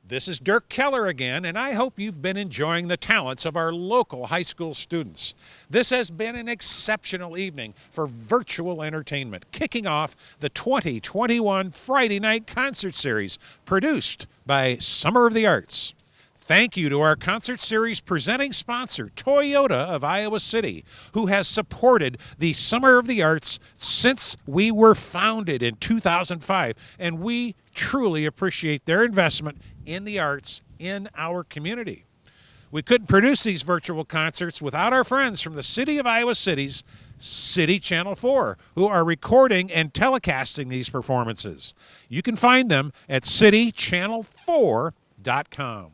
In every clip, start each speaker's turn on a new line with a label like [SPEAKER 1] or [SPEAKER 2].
[SPEAKER 1] This is Dirk Keller again, and I hope you've been enjoying the talents of our local high school students. This has been an exceptional evening for virtual entertainment, kicking off the 2021 Friday Night Concert Series, produced by Summer of the Arts. Thank you to our concert series presenting sponsor, Toyota of Iowa City, who has supported the Summer of the Arts since we were founded in 2005, and we truly appreciate their investment in the arts in our community. We couldn't produce these virtual concerts without our friends from the City of Iowa City's City Channel 4, who are recording and telecasting these performances. You can find them at citychannel4.com.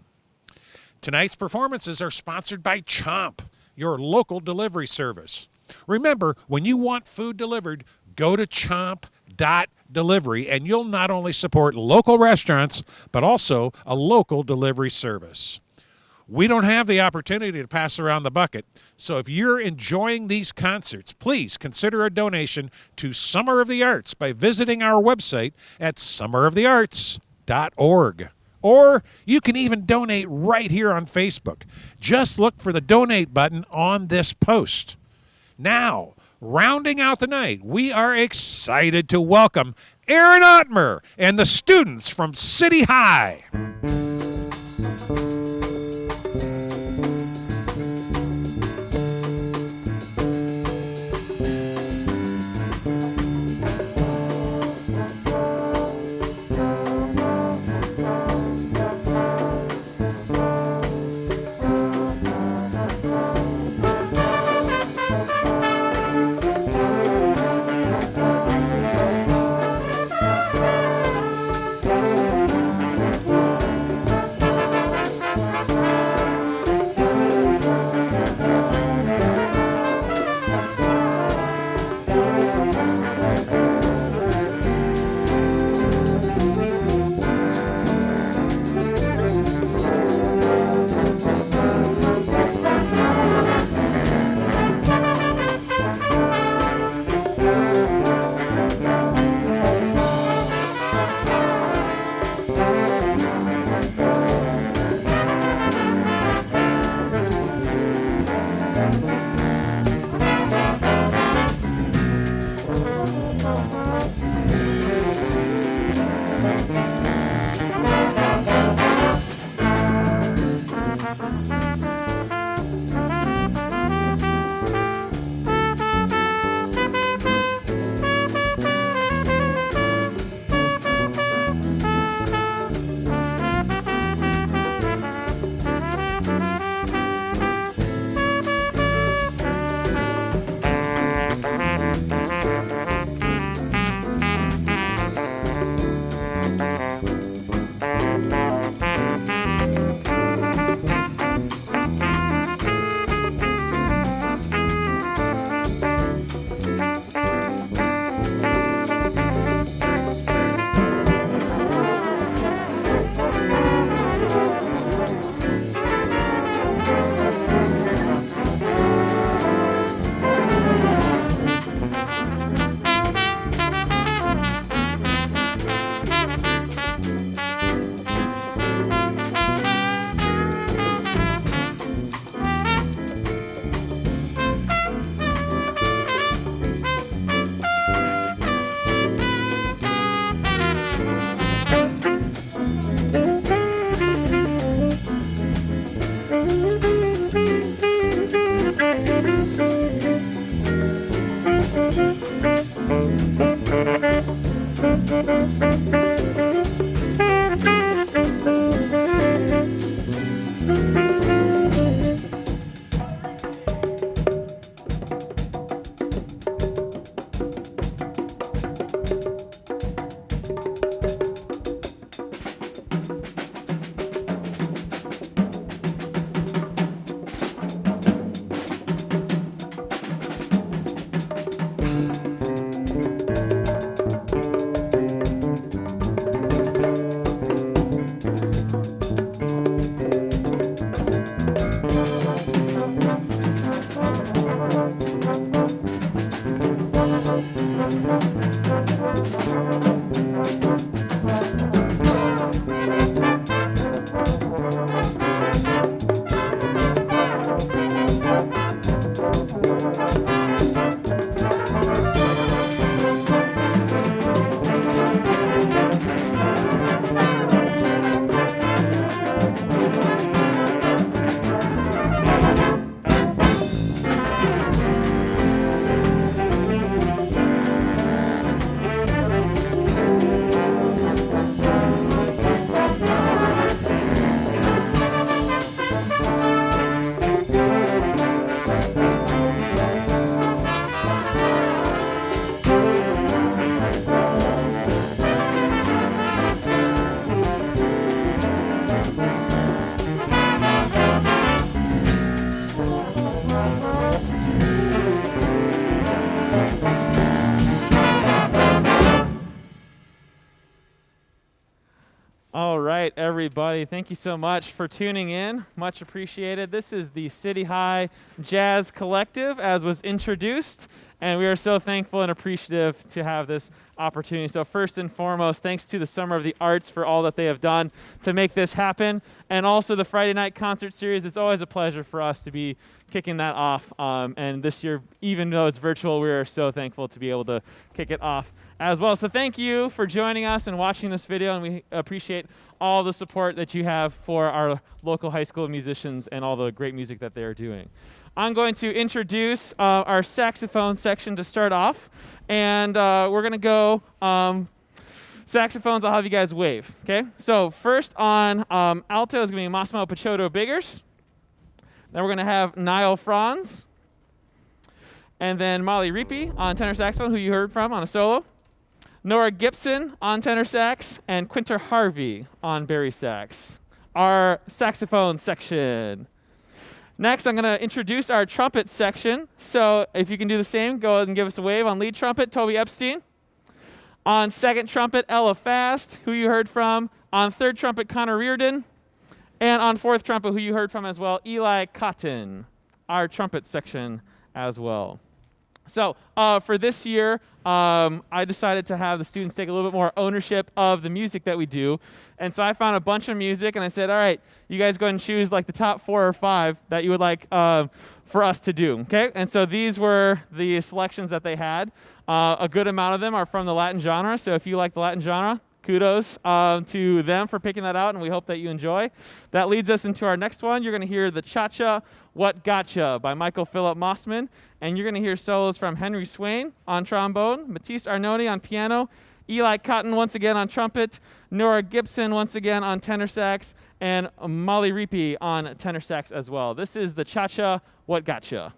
[SPEAKER 1] Tonight's performances are sponsored by Chomp, your local delivery service. Remember, when you want food delivered, go to chomp.delivery, and you'll not only support local restaurants, but also a local delivery service. We don't have the opportunity to pass around the bucket, so if you're enjoying these concerts, please consider a donation to Summer of the Arts by visiting our website at summerofthearts.org. Or you can even donate right here on Facebook. Just look for the donate button on this post. Now, rounding out the night, we are excited to welcome Aaron Ottmer and the students from City High.
[SPEAKER 2] All right, everybody. Thank you so much for tuning in. Much appreciated. This is the City High Jazz Collective, as was introduced, and we are so thankful and appreciative to have this opportunity. So first and foremost, thanks to the Summer of the Arts for all that they have done to make this happen, and also the Friday night concert series. It's always a pleasure for us to be kicking that off. And this year, even though it's virtual, we are so thankful to be able to kick it off as well. So thank you for joining us and watching this video, and we appreciate all the support that you have for our local high school musicians and all the great music that they are doing. I'm going to introduce our saxophone section to start off, and we're going to go saxophones. I'll have you guys wave, okay? So first on alto is going to be Massimo Picciotto Biggers. Then we're going to have Niall Franz, and then Molly Rippey on tenor saxophone, who you heard from on a solo. Nora Gibson on tenor sax, and Quinter Harvey on bari sax. Our saxophone section. Next, I'm going to introduce our trumpet section. So if you can do the same, go ahead and give us a wave. On lead trumpet, Toby Epstein. On second trumpet, Ella Fast, who you heard from. On third trumpet, Connor Reardon. And on fourth trumpet, who you heard from as well, Eli Cotton. Our trumpet section as well. So for this year, I decided to have the students take a little bit more ownership of the music that we do. And so I found a bunch of music, and I said, all right, you guys go ahead and choose like the top 4 or 5 that you would like for us to do, okay? And so these were the selections that they had. A good amount of them are from the Latin genre, so if you like the Latin genre, kudos to them for picking that out, and we hope that you enjoy. That leads us into our next one. You're going to hear the Cha-Cha What Gotcha by Michael Philip Mossman, and you're going to hear solos from Henry Swain on trombone, Matisse Arnone on piano, Eli Cotton once again on trumpet, Nora Gibson once again on tenor sax, and Molly Rippey on tenor sax as well. This is the Cha-Cha What Gotcha.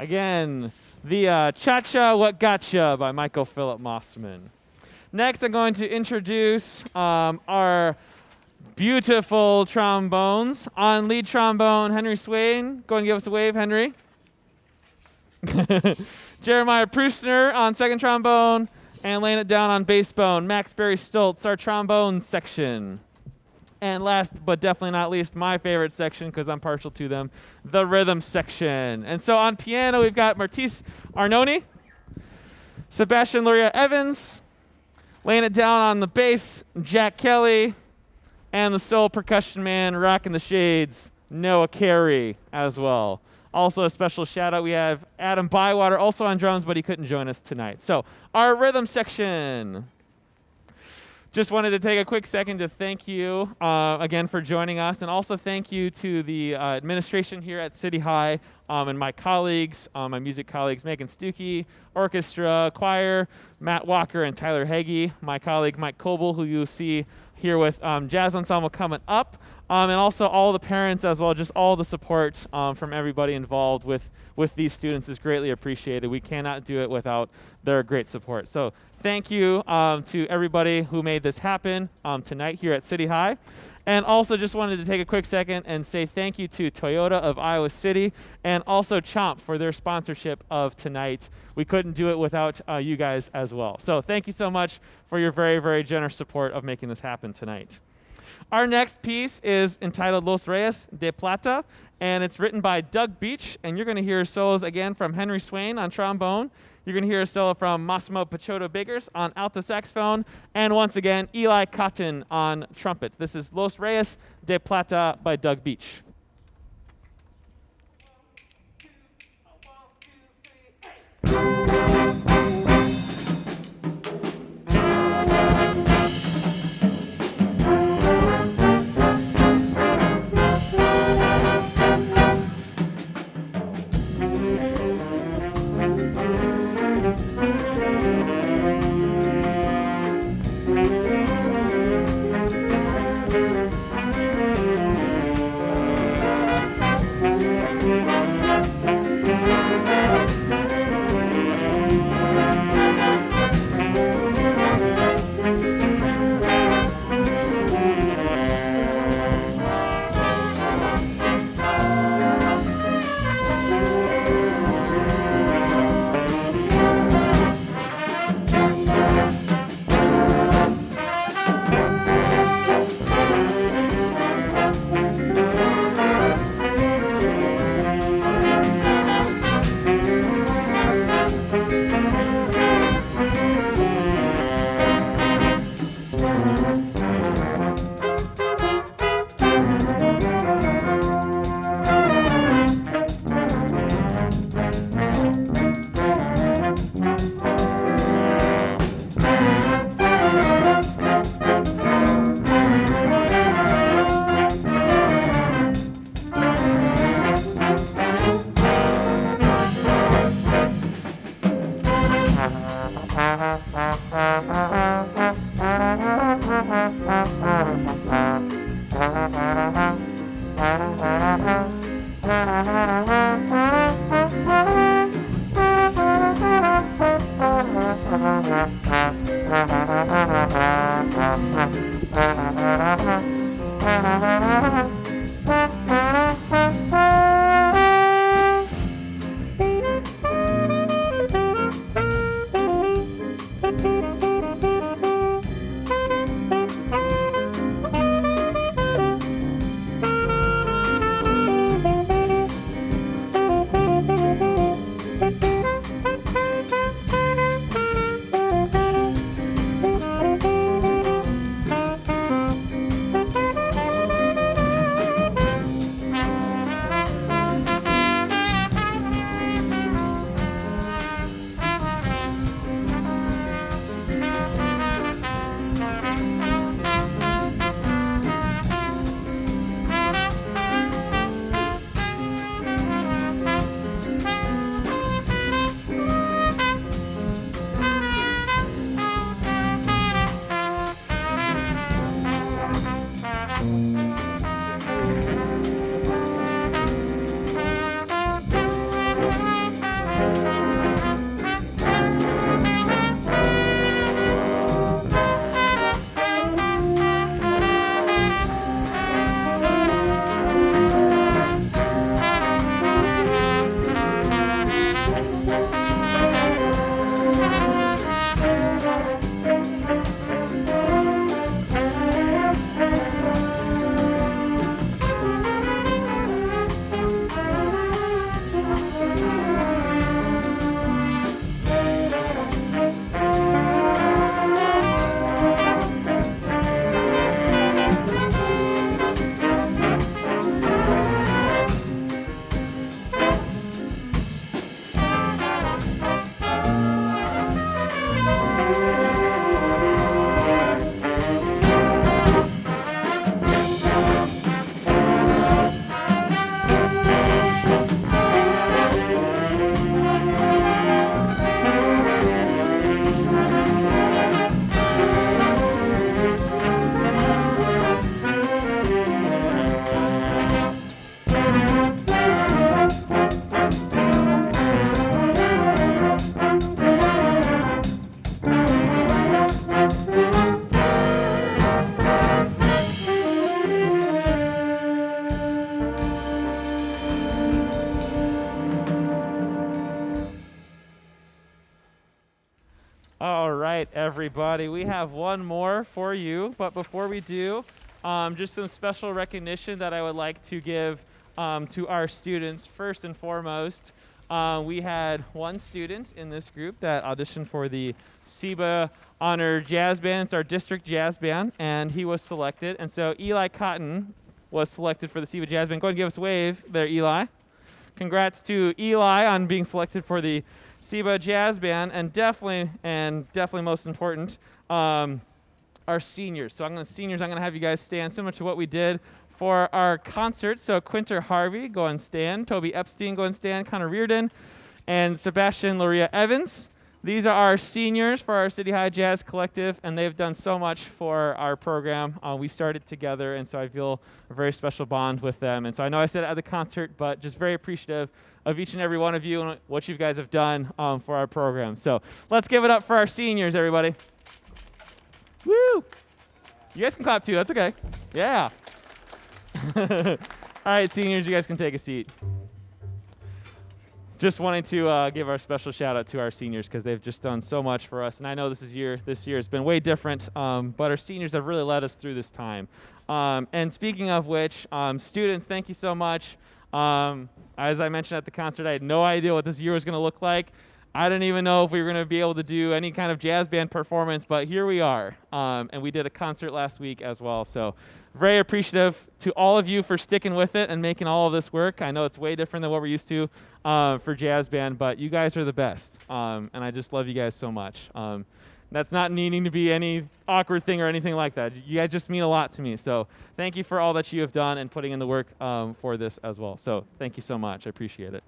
[SPEAKER 2] Again, the Cha-Cha What Gotcha by Michael Philip Mossman. Next, I'm going to introduce our beautiful trombones. On lead trombone, Henry Swain. Go and give us a wave, Henry. Jeremiah Prusner on second trombone, and laying it down on bass bone, Max Barry Stoltz, our trombone section. And last but definitely not least, my favorite section, because I'm partial to them, the rhythm section. And so on piano, we've got Martise Arnone, Sebastian Luria Evans, laying it down on the bass, Jack Kelly, and the sole percussion man, rocking the shades, Noah Carey as well. Also a special shout out, we have Adam Bywater, also on drums, but he couldn't join us tonight. So our rhythm section. Just wanted to take a quick second to thank you again for joining us, and also thank you to the administration here at City High and my colleagues, my music colleagues, Megan Stuckey, orchestra, choir, Matt Walker, and Tyler Hagee, my colleague Mike Coble, who you'll see here with Jazz Ensemble coming up, and also all the parents as well, just all the support from everybody involved with these students is greatly appreciated. We cannot do it without their great support. So thank you to everybody who made this happen tonight here at City High. And also just wanted to take a quick second and say thank you to Toyota of Iowa City and also Chomp for their sponsorship of tonight. We couldn't do it without you guys as well. So thank you so much for your very, very generous support of making this happen tonight. Our next piece is entitled Los Reyes de Plata, and it's written by Doug Beach, and you're going to hear solos again from Henry Swain on trombone. You're going to hear a solo from Massimo Picciotto-Biggers on alto saxophone, and once again, Eli Cotton on trumpet. This is Los Reyes de Plata by Doug Beach. All right, everybody. We have one more for you, but before we do, just some special recognition that I would like to give to our students. First and foremost, we had one student in this group that auditioned for the SEBA Honor Jazz Band. It's our district jazz band, and he was selected. And so Eli Cotton was selected for the SEBA Jazz Band. Go ahead and give us a wave there, Eli. Congrats to Eli on being selected for the SEBA Jazz Band, and definitely most important, our seniors. So I'm going to have you guys stand similar to what we did for our concert. So Quinter Harvey, go and stand. Toby Epstein, go and stand. Connor Reardon, and Sebastian Loria Evans. These are our seniors for our City High Jazz Collective, and they've done so much for our program. We started together, and so I feel a very special bond with them. And so I know I said it at the concert, but just very appreciative of each and every one of you and what you guys have done for our program. So let's give it up for our seniors, everybody. Woo! You guys can clap too. That's okay. Yeah. All right, seniors, you guys can take a seat. Just wanting to give our special shout out to our seniors because they've just done so much for us. And I know this year has been way different, but our seniors have really led us through this time. And speaking of which, students, thank you so much. As I mentioned at the concert, I had no idea what this year was going to look like. I didn't even know if we were going to be able to do any kind of jazz band performance, but here we are. And we did a concert last week as well. So very appreciative to all of you for sticking with it and making all of this work. I know it's way different than what we're used to for jazz band, but you guys are the best. And I just love you guys so much. That's not needing to be any awkward thing or anything like that. You guys just mean a lot to me. So thank you for all that you have done and putting in the work for this as well. So thank you so much. I appreciate it.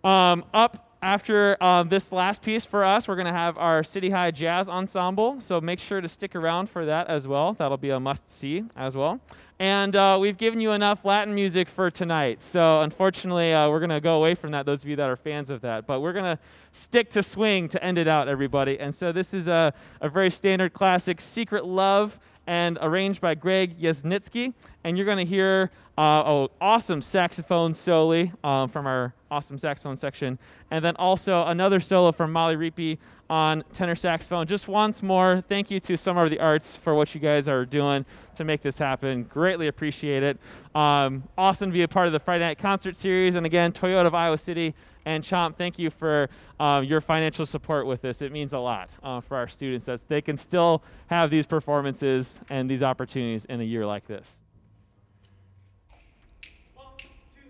[SPEAKER 2] Up after this last piece for us, we're going to have our City High Jazz Ensemble, so make sure to stick around for that as well. That'll be a must-see as well. And we've given you enough Latin music for tonight, so unfortunately we're going to go away from that, those of you that are fans of that. But we're going to stick to swing to end it out, everybody. And so this is a very standard classic, Secret Love, and arranged by Greg Yesnitsky. And you're going to hear awesome saxophone solo from our awesome saxophone section, and then also another solo from Molly Reapy on tenor saxophone. Just once more, thank you to Summer of the Arts for what you guys are doing to make this happen. Greatly appreciate it. Awesome to be a part of the Friday Night Concert Series. And again, Toyota of Iowa City and Chomp, thank you for your financial support with this. It means a lot for our students that they can still have these performances and these opportunities in a year like this. 1, 2, 3.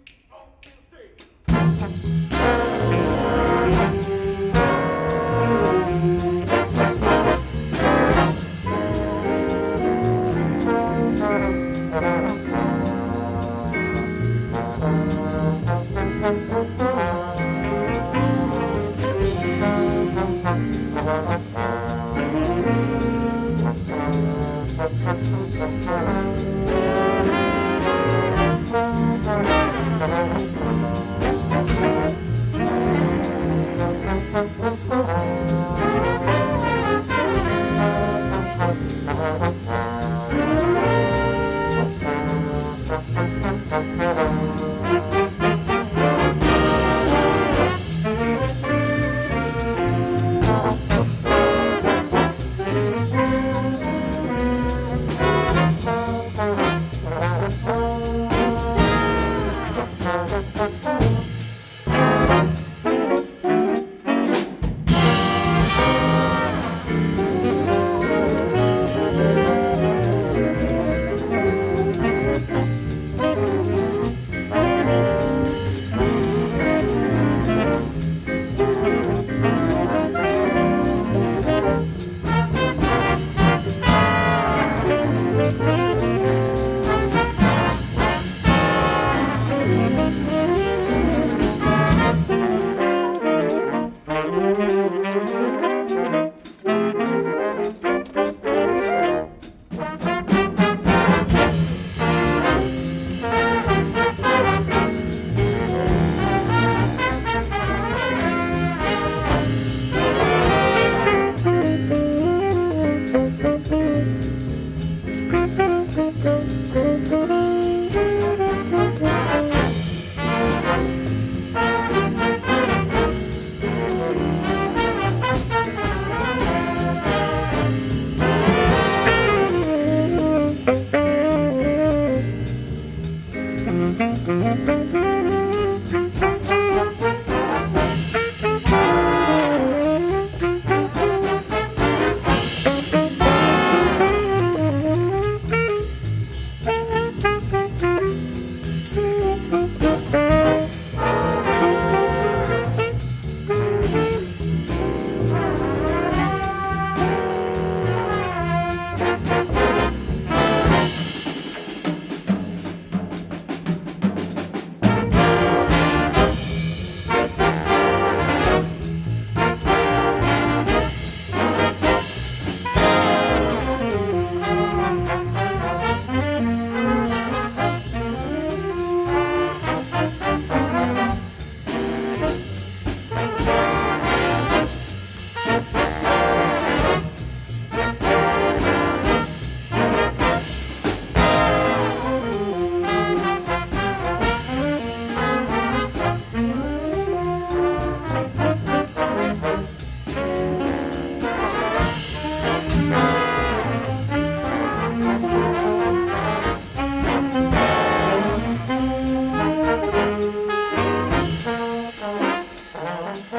[SPEAKER 2] City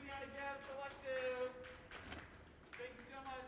[SPEAKER 2] High Jazz Collective. Thank you so much.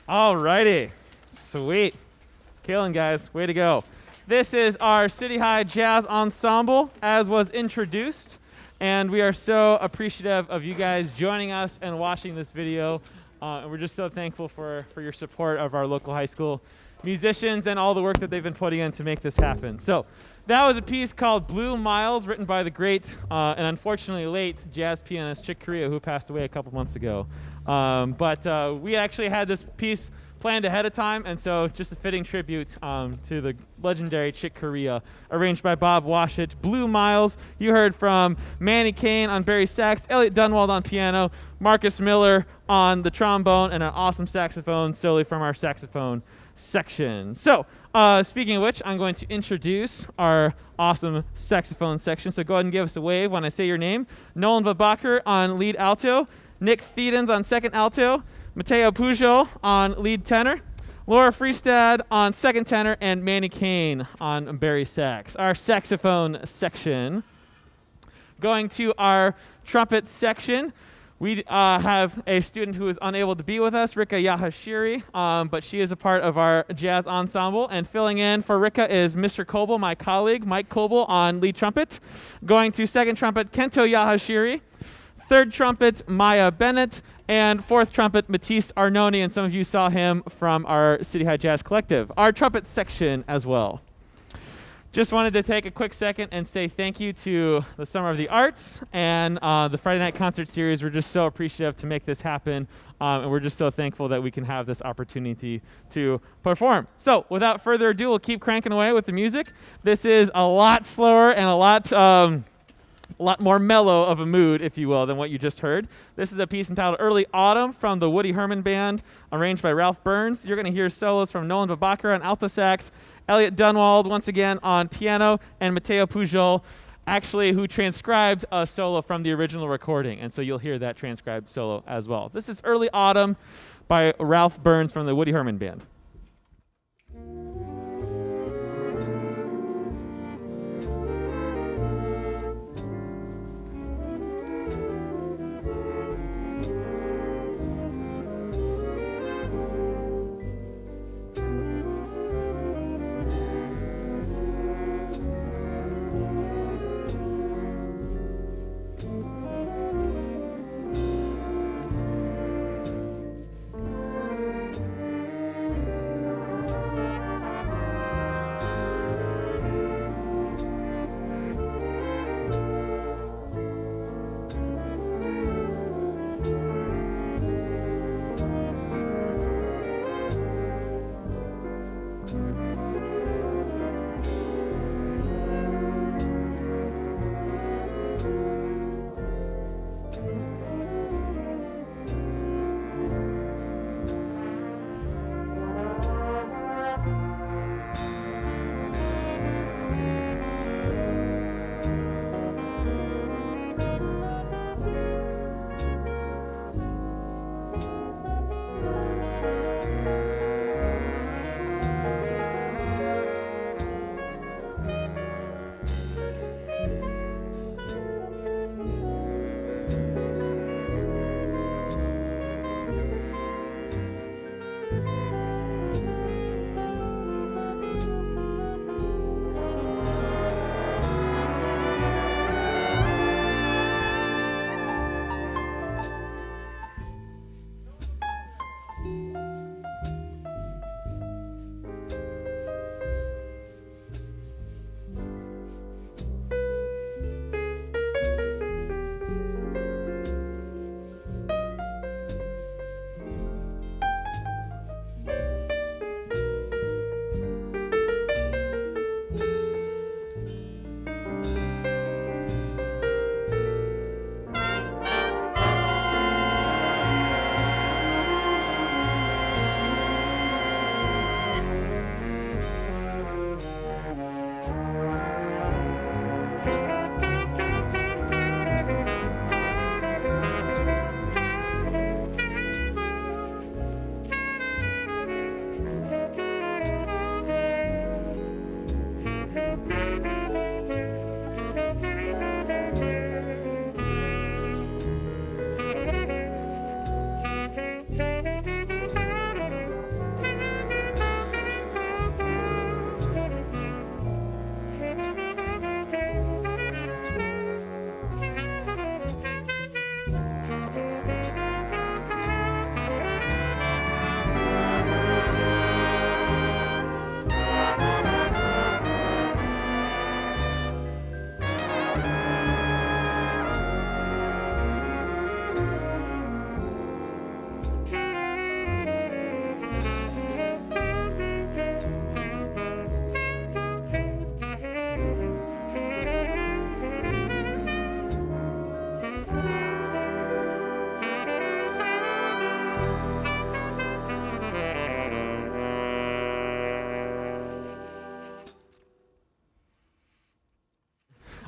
[SPEAKER 2] All righty. Sweet. Killing, guys. Way to go. This is our City High Jazz Ensemble, as was introduced. And we are so appreciative of you guys joining us and watching this video. And we're just so thankful for your support of our local high school musicians and all the work that they've been putting in to make this happen. So that was a piece called Blue Miles, written by the great and unfortunately late jazz pianist Chick Corea, who passed away a couple months ago. But we actually had this piece planned ahead of time, and so just a fitting tribute to the legendary Chick Corea, arranged by Bob Washut. Blue Miles, you heard from Manny Kane on bari sax, Elliot Dunwald on piano, Marcus Miller on the trombone, and an awesome saxophone solely from our saxophone section. So, speaking of which, I'm going to introduce our awesome saxophone section. So go ahead and give us a wave when I say your name. Nolan Vabacher on lead alto, Nick Thiedens on second alto, Mateo Pujol on lead tenor, Laura Freestad on second tenor, and Manny Kane on bari sax. Our saxophone section. Going to our trumpet section, we have a student who is unable to be with us, Rika Yahashiri, but she is a part of our jazz ensemble. And filling in for Rika is Mr. Coble, my colleague, Mike Coble, on lead trumpet. Going to second trumpet, Kento Yahashiri. Third trumpet, Maya Bennett. And fourth trumpet, Matisse Arnone, and some of you saw him from our City High Jazz Collective. Our trumpet section as well. Just wanted to take a quick second and say thank you to the Summer of the Arts and the Friday Night Concert Series. We're just so appreciative to make this happen, and we're just so thankful that we can have this opportunity to perform. So without further ado, we'll keep cranking away with the music. This is a lot slower and a lot more mellow of a mood, if you will, than what you just heard. This is a piece entitled Early Autumn from the Woody Herman Band, arranged by Ralph Burns. You're going to hear solos from Nolan Vabacher on alto sax, Elliot Dunwald once again on piano, and Mateo Pujol, actually, who transcribed a solo from the original recording. And so you'll hear that transcribed solo as well. This is Early Autumn by Ralph Burns from the Woody Herman Band.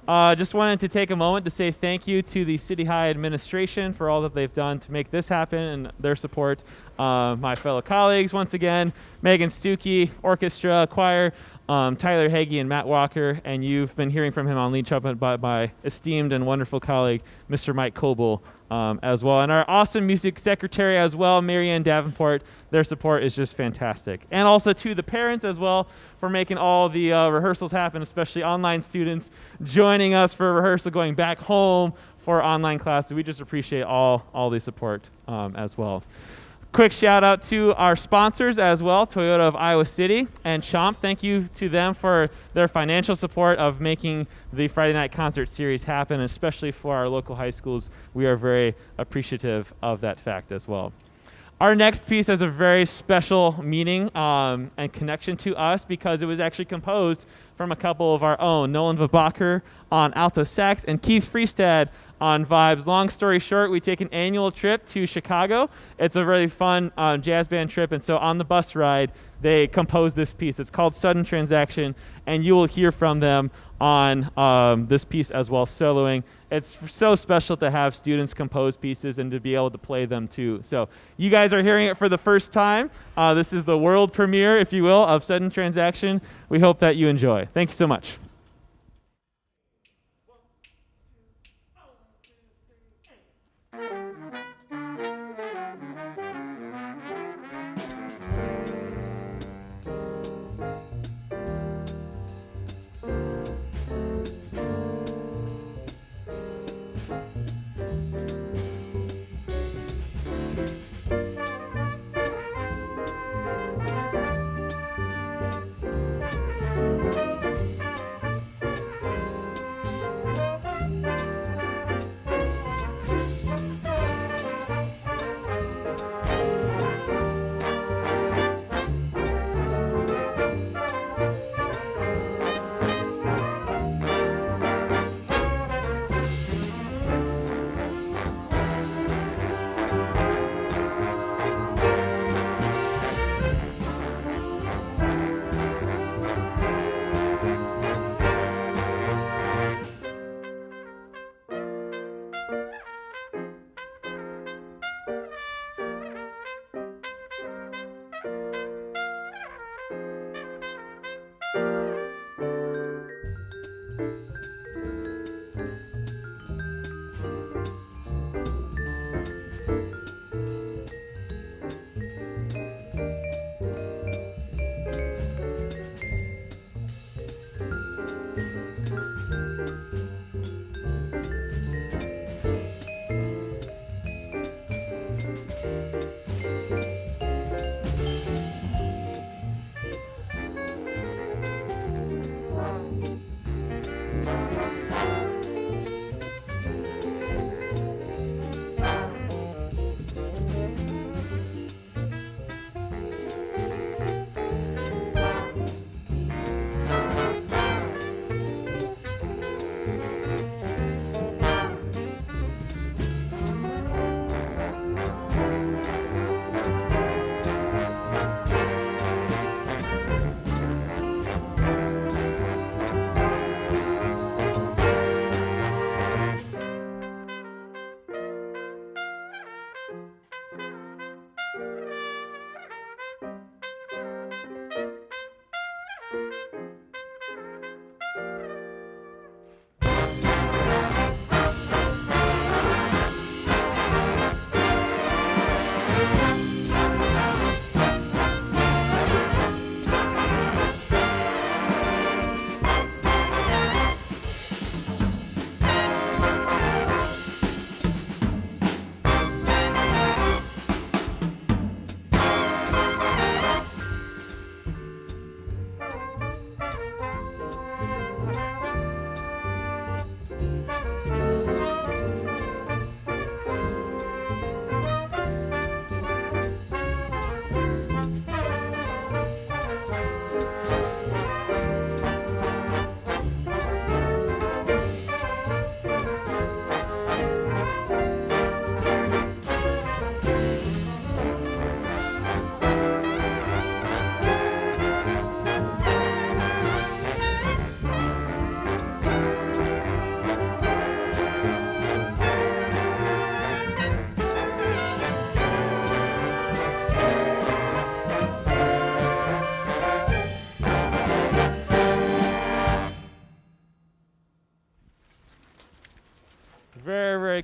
[SPEAKER 2] Just wanted to take a moment to say thank you to the City High administration for all that they've done to make this happen and their support. My fellow colleagues, once again, Megan Stuckey, orchestra, choir, Tyler Hagee and Matt Walker, and you've been hearing from him on lead trumpet by my esteemed and wonderful colleague, Mr. Mike Coble, as well. And our awesome music secretary as well, Marianne Davenport. Their support is just fantastic. And also to the parents as well for making all the rehearsals happen, especially online students joining us for rehearsal, going back home for online classes. We just appreciate all the support as well. Quick shout out to our sponsors as well, Toyota of Iowa City and Chomp. Thank you to them for their financial support of making the Friday Night Concert Series happen, especially for our local high schools. We are very appreciative of that fact as well. Our next piece has a very special meaning and connection to us because it was actually composed from a couple of our own, Nolan Vabacher on alto sax and Keith Freestad on vibes. Long story short, we take an annual trip to Chicago. It's a really fun jazz band trip, and so on the bus ride, they composed this piece. It's called Sudden Transaction, and you will hear from them on this piece as well, soloing. It's so special to have students compose pieces and to be able to play them too. So you guys are hearing it for the first time. This is the world premiere, if you will, of Sudden Transaction. We hope that you enjoy. Thank you so much.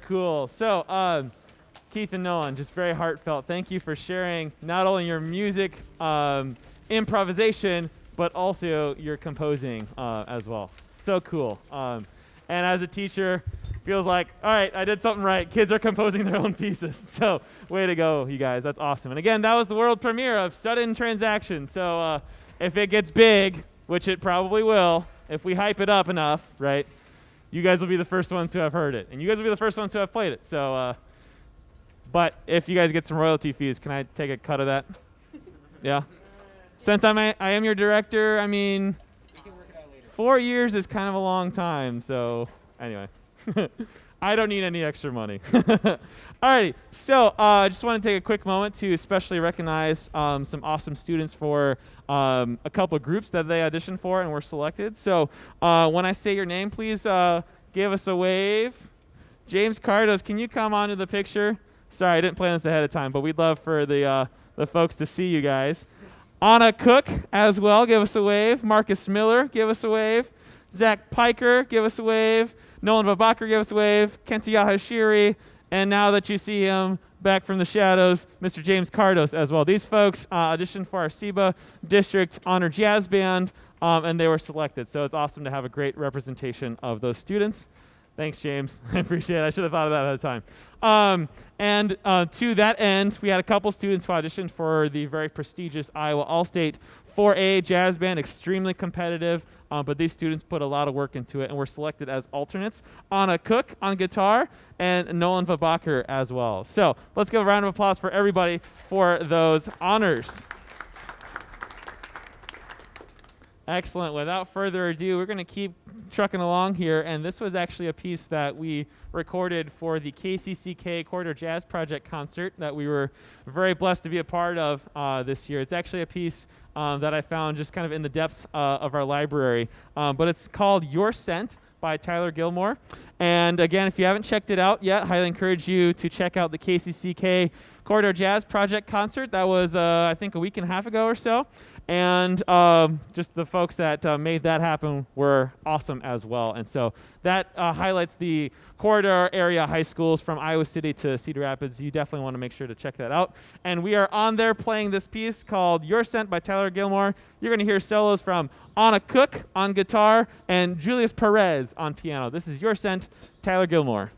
[SPEAKER 2] cool. So, Keith and Nolan, just very heartfelt. Thank you for sharing not only your music improvisation, but also your composing as well. So cool. And as a teacher, feels like, all right, I did something right. Kids are composing their own pieces. So way to go, you guys. That's awesome. And again, that was the world premiere of Sudden Transaction. So if it gets big, which it probably will, if we hype it up enough, right, you guys will be the first ones to have heard it. And you guys will be the first ones to have played it. So, but if you guys get some royalty fees, can I take a cut of that? Yeah? Since I am your director, I mean, 4 years is kind of a long time. So anyway. I don't need any extra money. Alrighty, so I just want to take a quick moment to especially recognize some awesome students for a couple of groups that they auditioned for and were selected. So when I say your name, please give us a wave. James Cardos, can you come onto the picture? Sorry, I didn't plan this ahead of time, but we'd love for the folks to see you guys. Anna Cook as well, give us a wave. Marcus Miller, give us a wave. Zach Piker, give us a wave. Nolan Vabakar gave us a wave, Kenta Yahashiri, and now that you see him back from the shadows, Mr. James Cardos as well. These folks auditioned for our SEBA District Honor Jazz Band, and they were selected. So it's awesome to have a great representation of those students. Thanks, James. I appreciate it. I should have thought of that ahead of time. And to that end, we had a couple students who auditioned for the very prestigious Iowa All-State 4A Jazz Band, extremely competitive. But these students put a lot of work into it and were selected as alternates. Anna Cook on guitar and Nolan Vabakar as well. So let's give a round of applause for everybody for those honors. Excellent. Without further ado, we're going to keep trucking along here. And this was actually a piece that we recorded for the KCCK Corridor Jazz Project concert that we were very blessed to be a part of this year. It's actually a piece that I found just kind of in the depths of our library. But it's called Your Scent by Tyler Gilmore. And again, if you haven't checked it out yet, highly encourage you to check out the KCCK Corridor Jazz Project concert. That was, I think, a week and a half ago or so. And just the folks that made that happen were awesome as well. And so that highlights the corridor area high schools from Iowa City to Cedar Rapids. You definitely want to make sure to check that out. And we are on there playing this piece called Your Scent by Tyler Gilmore. You're going to hear solos from Anna Cook on guitar and Julius Perez on piano. This is Your Scent, Tyler Gilmore.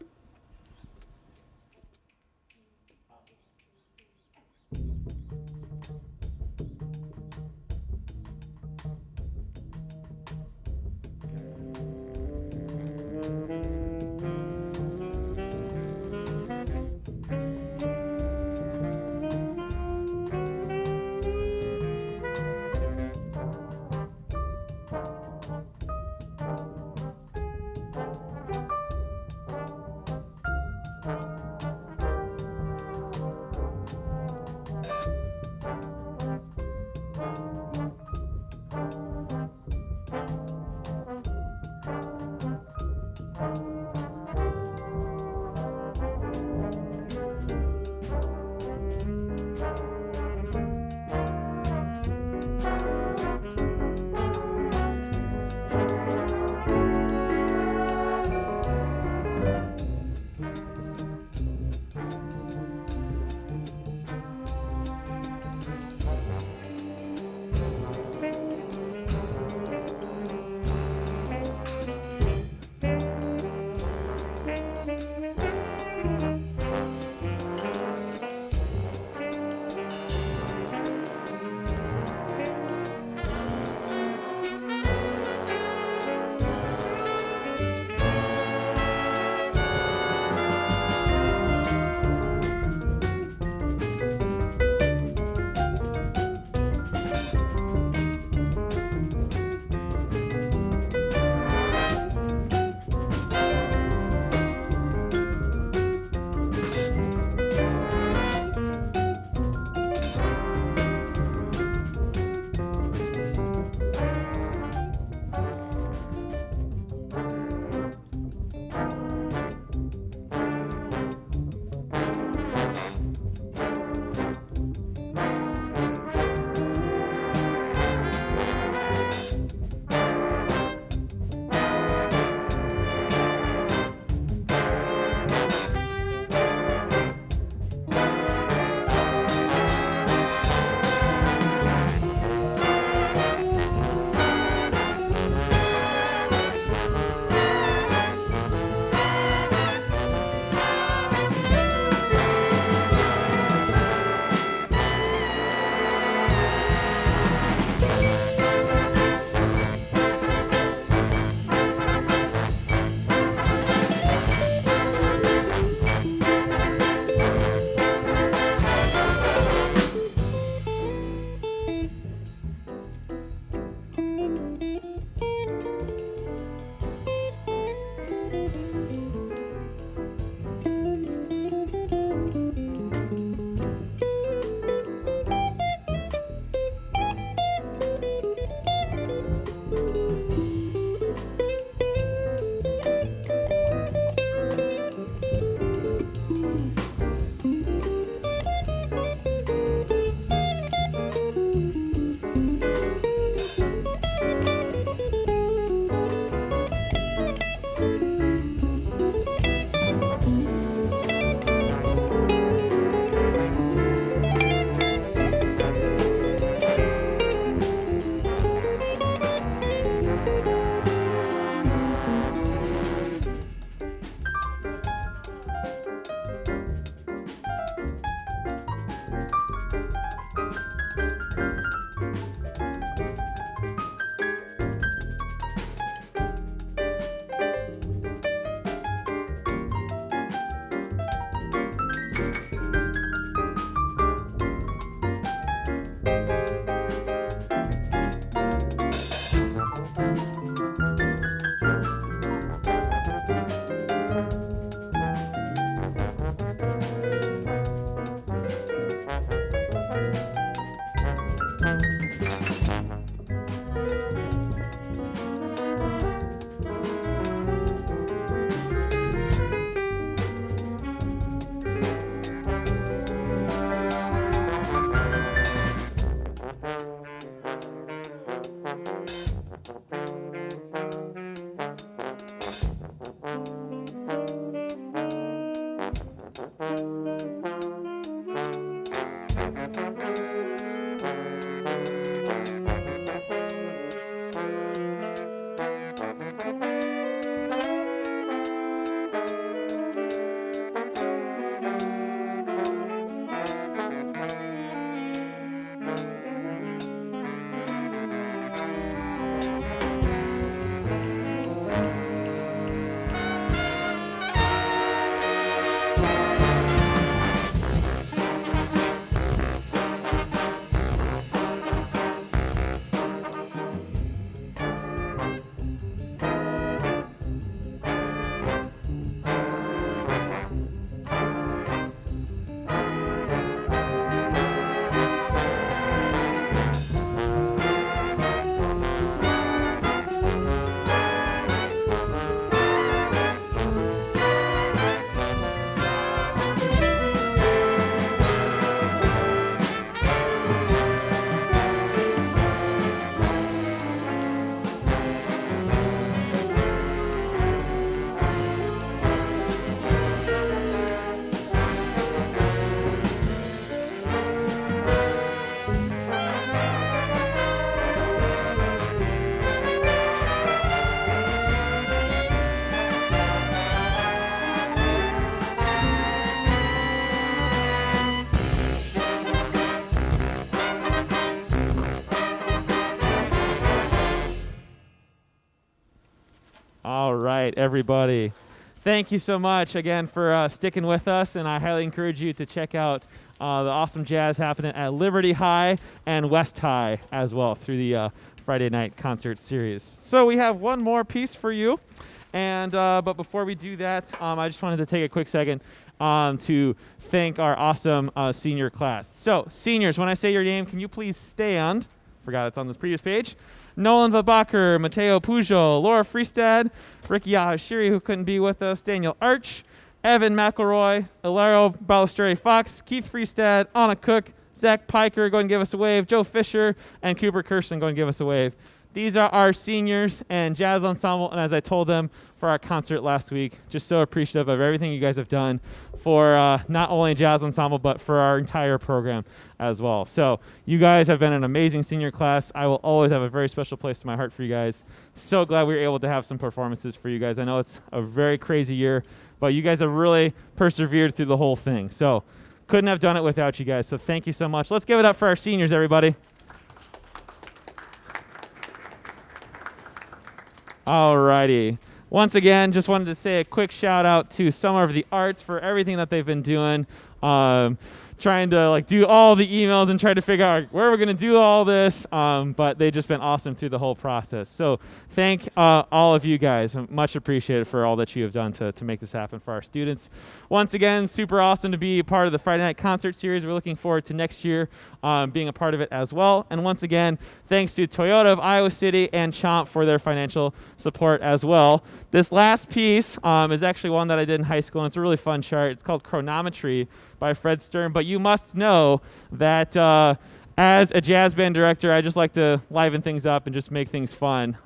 [SPEAKER 2] All right, everybody. Thank you so much again for sticking with us, and I highly encourage you to check out the awesome jazz happening at Liberty High and West High as well through the Friday night concert series. So we have one more piece for you, and but before we do that, I just wanted to take a quick second to thank our awesome senior class. So seniors, when I say your name, can you please stand? Forgot it's on this previous page. Nolan Vabacher, Mateo Pujol, Laura Freestad, Ricky Yahashiri, who couldn't be with us, Daniel Arch, Evan McElroy, Ilario Ballesteri Fox, Keith Freestad, Anna Cook, Zach Piker, go and give us a wave, Joe Fisher, and Cooper Kirsten, go and give us a wave. These are our seniors and jazz ensemble, and as I told them for our concert last week, just so appreciative of everything you guys have done for not only jazz ensemble, but for our entire program as well. So you guys have been an amazing senior class. I will always have a very special place in my heart for you guys. So glad we were able to have some performances for you guys. I know it's a very crazy year, but you guys have really persevered through the whole thing. So couldn't have done it without you guys. So thank you so much. Let's give it up for our seniors, everybody. Alrighty. Once again, just wanted to say a quick shout out to Summer of the Arts for everything that they've been doing. Trying to do all the emails and try to figure out where we're going to do all this, but they've just been awesome through the whole process. So thank all of you guys. Much appreciated for all that you have done to make this happen for our students. Once again, super awesome to be a part of the Friday Night Concert Series. We're looking forward to next year being a part of it as well. And once again, thanks to Toyota of Iowa City and Chomp for their financial support as well. This last piece is actually one that I did in high school, and it's a really fun chart. It's called Chronometry by Fred Sturm, but you must know that as a jazz band director, I just like to liven things up and just make things fun.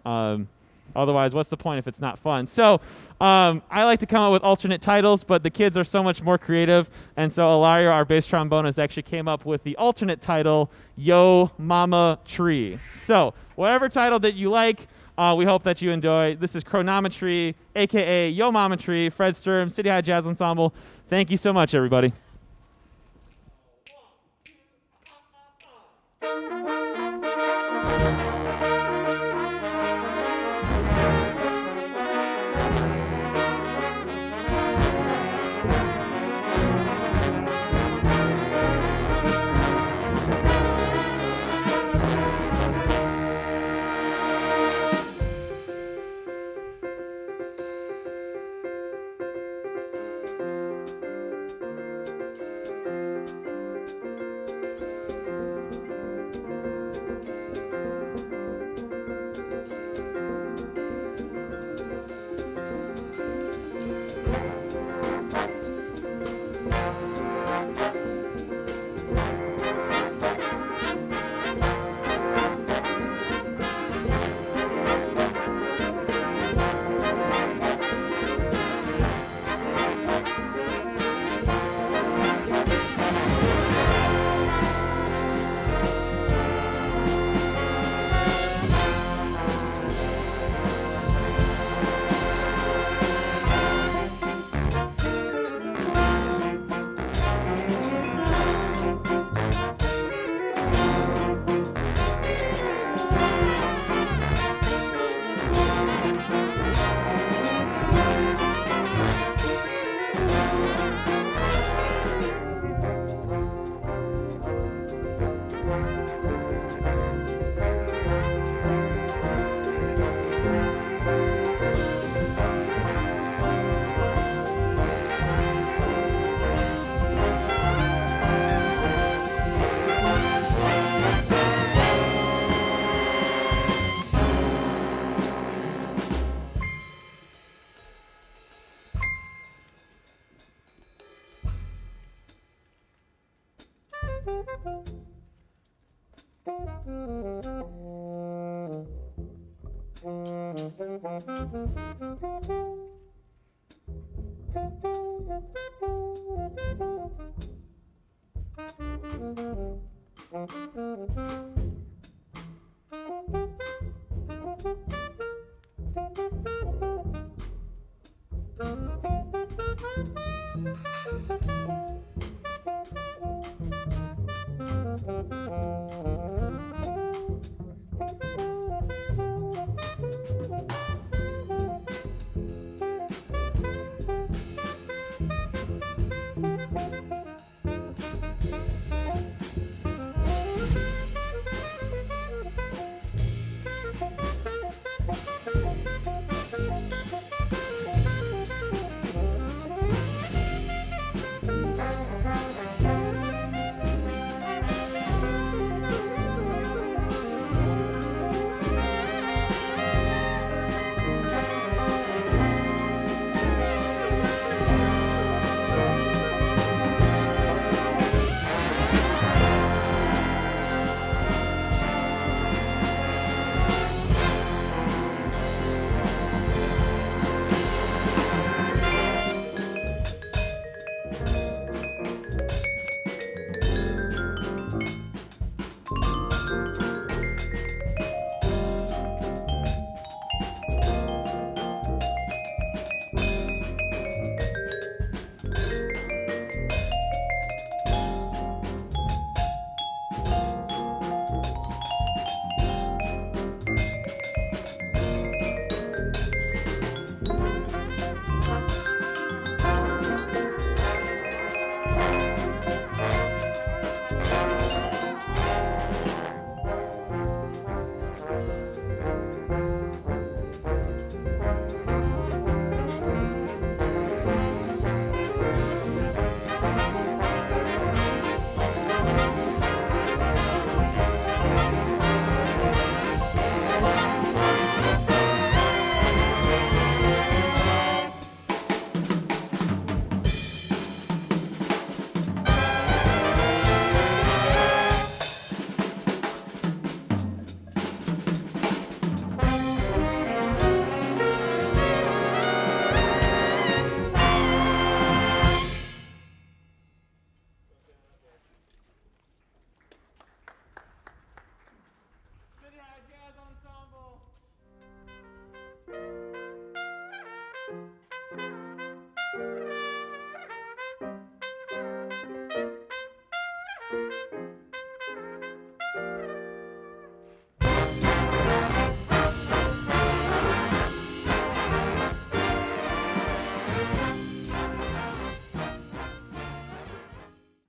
[SPEAKER 2] Otherwise, what's the point if it's not fun? So I like to come up with alternate titles, but the kids are so much more creative, and so Ilario, our bass trombonist, actually came up with the alternate title, Yo Mama Tree. So whatever title that you like, we hope that you enjoy. This is Chronometry, a.k.a. Yo Mama Tree, Fred Sturm, City High Jazz Ensemble. Thank you so much, everybody. Bye.